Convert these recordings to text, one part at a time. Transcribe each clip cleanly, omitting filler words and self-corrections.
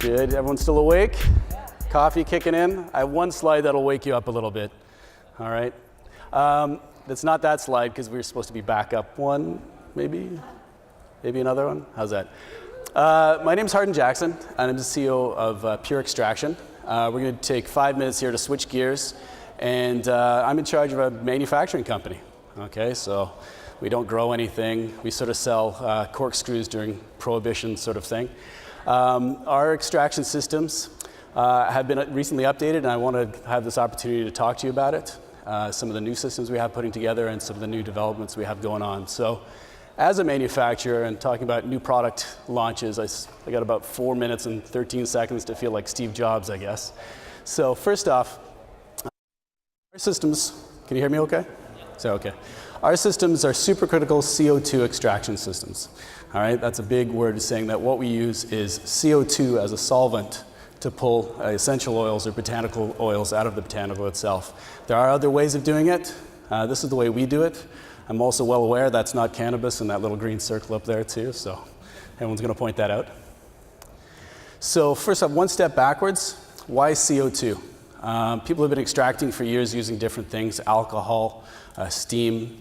Good, everyone still awake? Coffee kicking in? I have one slide that'll wake you up a little bit, all right? That's not that slide because we were supposed to be back up one, maybe another one? How's that? My name's Hardin Jackson, and I'm the CEO of Pure Extraction. We're going to take 5 minutes here to switch gears, and I'm in charge of a manufacturing company, okay? So we don't grow anything. We sort of sell corkscrews during prohibition sort of thing. Our extraction systems have been recently updated, and I want to have this opportunity to talk to you about it. Some of the new systems we have putting together and some of the new developments we have going on. So as a manufacturer and talking about new product launches, I got about 4 minutes and 13 seconds to feel like Steve Jobs, I guess. So first off, our systems, can you hear me okay? So, okay. Our systems are supercritical CO2 extraction systems. All right, that's a big word saying that what we use is CO2 as a solvent to pull essential oils or botanical oils out of the botanical itself. There are other ways of doing it. This is the way we do it. I'm also well aware that's not cannabis in that little green circle up there too, so everyone's going to point that out. So first off, one step backwards, why CO2? People have been extracting for years using different things, alcohol, steam.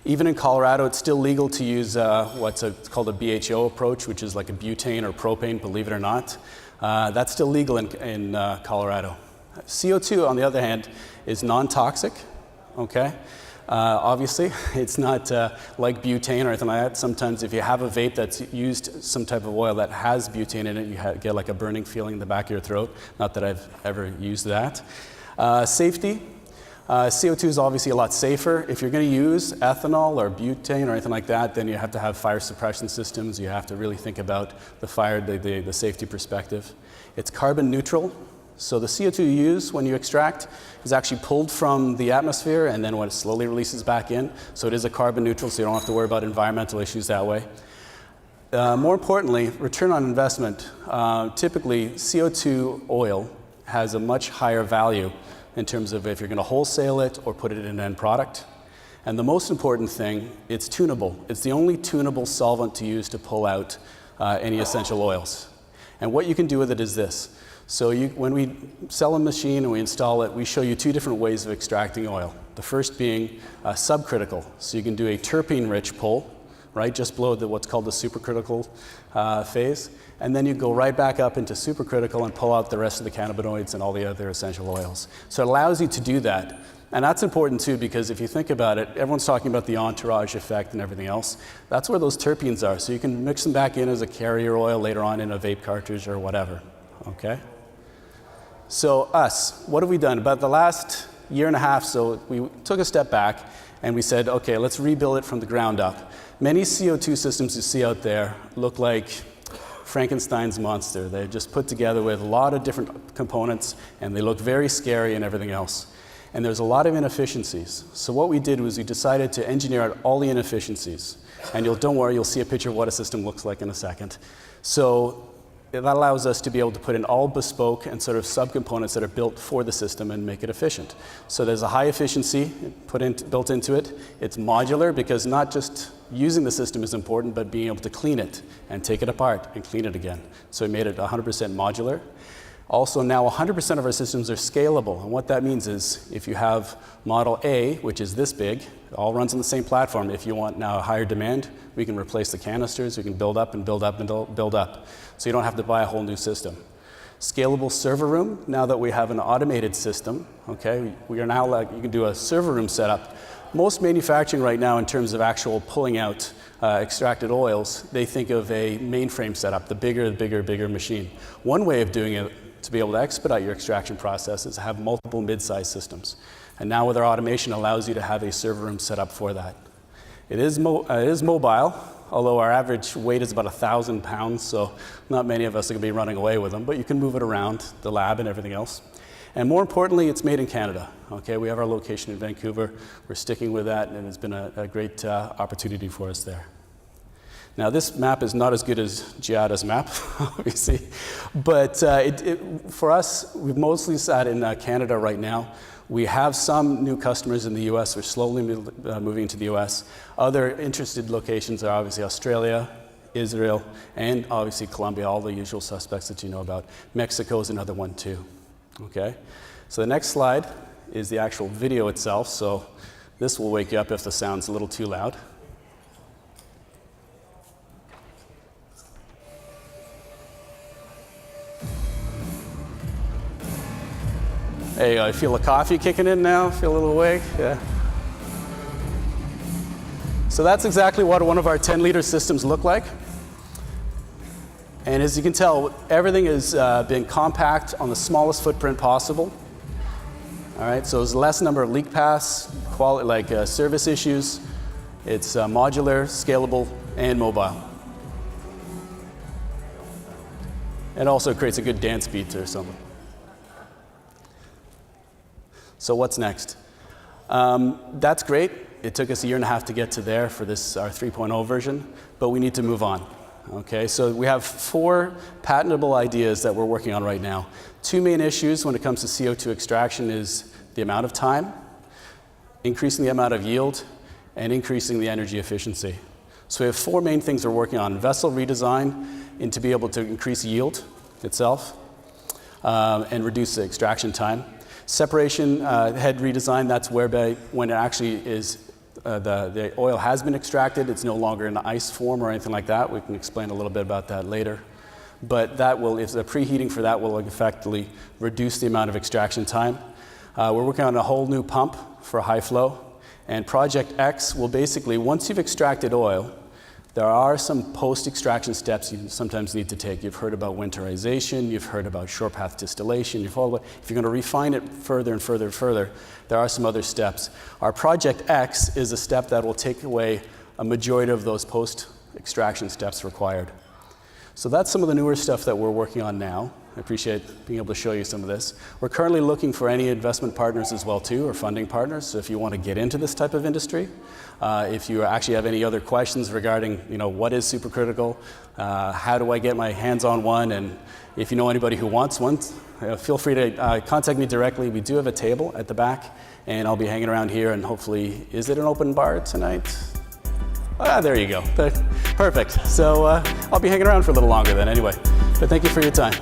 Even in Colorado, it's still legal to use what's called a BHO approach, which is like a butane or propane, believe it or not. That's still legal in Colorado. CO2, on the other hand, is non-toxic, okay? Obviously, it's not like butane or anything like that. Sometimes if you have a vape that's used some type of oil that has butane in it, you get like a burning feeling in the back of your throat. Not that I've ever used that. Safety. CO2 is obviously a lot safer. If you're going to use ethanol or butane or anything like that, then you have to have fire suppression systems. You have to really think about the fire, the safety perspective. It's carbon neutral. So the CO2 you use when you extract is actually pulled from the atmosphere, and then when it slowly releases back in. So it is a carbon neutral, so you don't have to worry about environmental issues that way. More importantly, return on investment. Typically, CO2 oil has a much higher value in terms of if you're going to wholesale it or put it in an end product. And the most important thing, it's tunable. It's the only tunable solvent to use to pull out any essential oils. And what you can do with it is this. So when we sell a machine and we install it, we show you two different ways of extracting oil. The first being subcritical. So you can do a terpene-rich pull, right, just below what's called the supercritical phase. And then you go right back up into supercritical and pull out the rest of the cannabinoids and all the other essential oils. So it allows you to do that. And that's important too, because if you think about it, everyone's talking about the entourage effect and everything else. That's where those terpenes are. So you can mix them back in as a carrier oil later on in a vape cartridge or whatever, okay? So us, what have we done? About the last year and a half, so we took a step back and we said, okay, let's rebuild it from the ground up. Many CO2 systems you see out there look like Frankenstein's monster. They're just put together with a lot of different components, and they look very scary and everything else. And there's a lot of inefficiencies. So what we did was we decided to engineer out all the inefficiencies. And don't worry, you'll see a picture of what a system looks like in a second. So that allows us to be able to put in all bespoke and sort of subcomponents that are built for the system and make it efficient. So there's a high efficiency built into it. It's modular because not just using the system is important, but being able to clean it and take it apart and clean it again. So we made it 100% modular. Also now 100% of our systems are scalable. And what that means is if you have model A, which is this big, it all runs on the same platform. If you want now a higher demand, we can replace the canisters. We can build up and build up and build up. So you don't have to buy a whole new system. Scalable server room, now that we have an automated system, okay, we are now like, you can do a server room setup. Most manufacturing right now in terms of actual pulling out extracted oils, they think of a mainframe setup, the bigger machine. One way of doing it to be able to expedite your extraction process is to have multiple mid-sized systems. And now with our automation, allows you to have a server room set up for that. It is mobile, although our average weight is about 1,000 pounds, so not many of us are going to be running away with them, but you can move it around the lab and everything else. And more importantly, it's made in Canada. Okay, we have our location in Vancouver. We're sticking with that, and it's been a great opportunity for us there. Now, this map is not as good as Giada's map, obviously, but for us, we've mostly sat in Canada right now. We have some new customers in the US. We're slowly moving to the US. Other interested locations are obviously Australia, Israel, and obviously Colombia, all the usual suspects that you know about. Mexico is another one too, okay? So the next slide is the actual video itself, so this will wake you up if the sound's a little too loud. There you go, I feel the coffee kicking in now, feel a little awake, yeah. So that's exactly what one of our 10-liter systems look like. And as you can tell, everything has been compact on the smallest footprint possible. All right, so there's less number of leak paths, service issues. It's modular, scalable, and mobile. And also creates a good dance beat or something. So what's next? That's great. It took us 1.5 years to get to there for this, our 3.0 version, but we need to move on. Okay, so we have 4 patentable ideas that we're working on right now. 2 main issues when it comes to CO2 extraction is the amount of time, increasing the amount of yield, and increasing the energy efficiency. So we have 4 main things we're working on. Vessel redesign, and to be able to increase yield itself, and reduce the extraction time. Separation head redesign, that's whereby when it actually is, the oil has been extracted, it's no longer in ice form or anything like that. We can explain a little bit about that later. But that will, if the preheating for that will effectively reduce the amount of extraction time. We're working on a whole new pump for high flow. And Project X will basically, once you've extracted oil, there are some post-extraction steps you sometimes need to take. You've heard about winterization, you've heard about short path distillation, if you're going to refine it further and further and further, there are some other steps. Our Project X is a step that will take away a majority of those post-extraction steps required. So that's some of the newer stuff that we're working on now. I appreciate being able to show you some of this. We're currently looking for any investment partners as well too, or funding partners. So if you want to get into this type of industry, if you actually have any other questions regarding, what is supercritical, how do I get my hands on one, and if you know anybody who wants one, feel free to contact me directly. We do have a table at the back, and I'll be hanging around here, and hopefully, is it an open bar tonight? There you go. Perfect. So I'll be hanging around for a little longer then anyway. But thank you for your time.